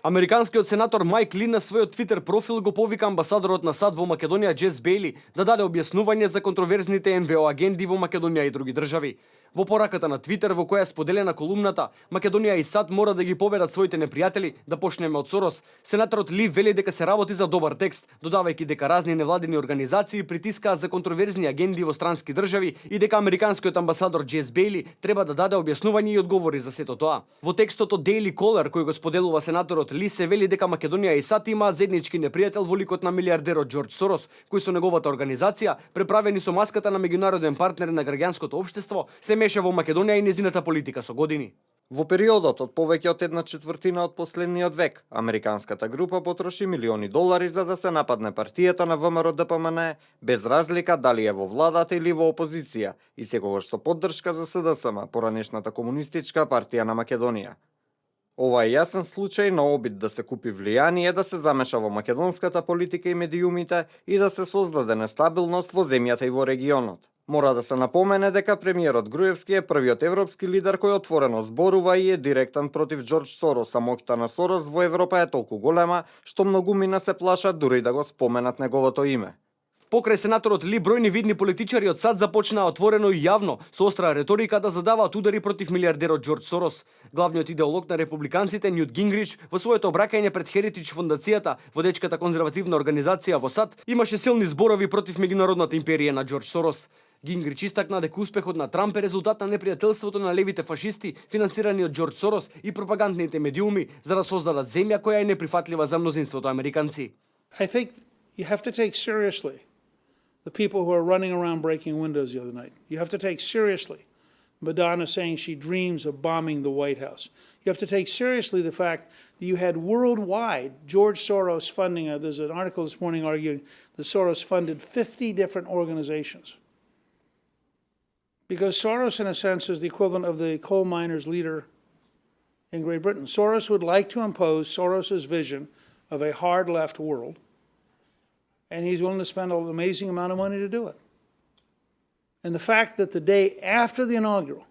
Американскиот сенатор Майк Ли на својот Твитер профил го повика амбасадорот на САД во Македонија Джес Бейли да даде објаснување за контроверзните НВО агенди во Македонија и други држави. Во пораката на Твитер во која е споделена колумната Македонија и САД мора да ги победат своите непријатели, да почнеме од Сорос, сенаторот Ли вели дека се работи за добар текст, додавајќи дека разни невладини организации притискаат за контроверзни агенди во странски држави и дека американскиот амбасадор Джес Бейли треба да даде објаснување и одговори за сето тоа. Во текстот од Daily Caller кој го споделува сенаторот Ли се вели дека Македонија и САД имаат заеднички непријател во ликот на милиардерот Џорџ Сорос, кој со неговата организација, преправени со маската на меѓународен партнер на граѓанското општество, се меша во Македонија и незината политика со години. Во периодот од повеќе од 1/4 од последниот век, американската група потроши милиони долари за да се нападне партијата на ВМРО ДПМН, без разлика дали е во владата или во опозиција, и секогаш со поддршка за СДСМ, поранешната комунистичка партија на Македонија. Ова е јасен случај на обид да се купи влијание, да се замеша во македонската политика и медиумите и да се создаде нестабилност во земјата и во регионот. Мора да се напомене дека премиерот Груевски е првиот европски лидер кој отворено зборува и е директен против Џорџ Сорос, а моќта на Сорос во Европа е толку голема што многумина се плашат дури да го споменат неговото име. Покрај сенаторот Ли, бројни видни политичари од САД започнаа отворено и јавно со остра реторика да задаваат удари против милиардерот Џорџ Сорос. Главниот идеолог на републиканците Њут Гингрич во своето обраќање пред Херитидж фондацијата, водечката конзервативна организација во САД, имаше силни зборови против меѓународната империја на Џорџ Сорос. Гингрич истакна дека успехот на Трамп е резултат на непријателството на левите фашисти, финансирани од Џорџ Сорос и пропагандните медиуми за да создадат земја која е неприфатлива за мнозинството американци. I think you have to take seriously the people who are running around breaking windows the other night. You have to take seriously Madonna saying she dreams of bombing the White House. You have to take seriously the fact that you had worldwide George Soros funding. There's an article this morning arguing that Soros funded 50 different organizations. Because Soros, in a sense, is the equivalent of the coal miners' leader in Great Britain. Soros would like to impose Soros's vision of a hard left world, and he's willing to spend an amazing amount of money to do it. And the fact that the day after the inaugural,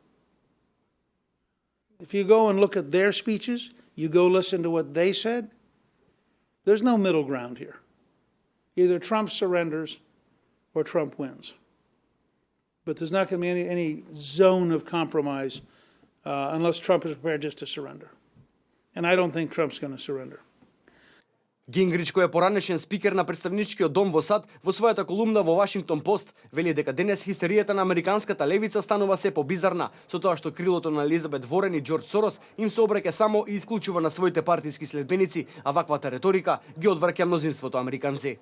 if you go and look at their speeches, you go listen to what they said, there's no middle ground here. Either Trump surrenders or Trump wins. But there's not going to be any zone of compromise unless Trump is prepared just to surrender. And I don't think Trump's going to surrender. Гингрич, кој е поранешен спикер на представничкиот дом во САД, во својата колумна во Вашингтон Пост, вели дека денес хистеријата на американската левица станува се побизарна, со тоа што крилото на Елизабет Ворен и Џорџ Сорос им се обраќа само и исклучува на своите партиски следбеници, а ваквата реторика ги одвраќа мнозинството американци.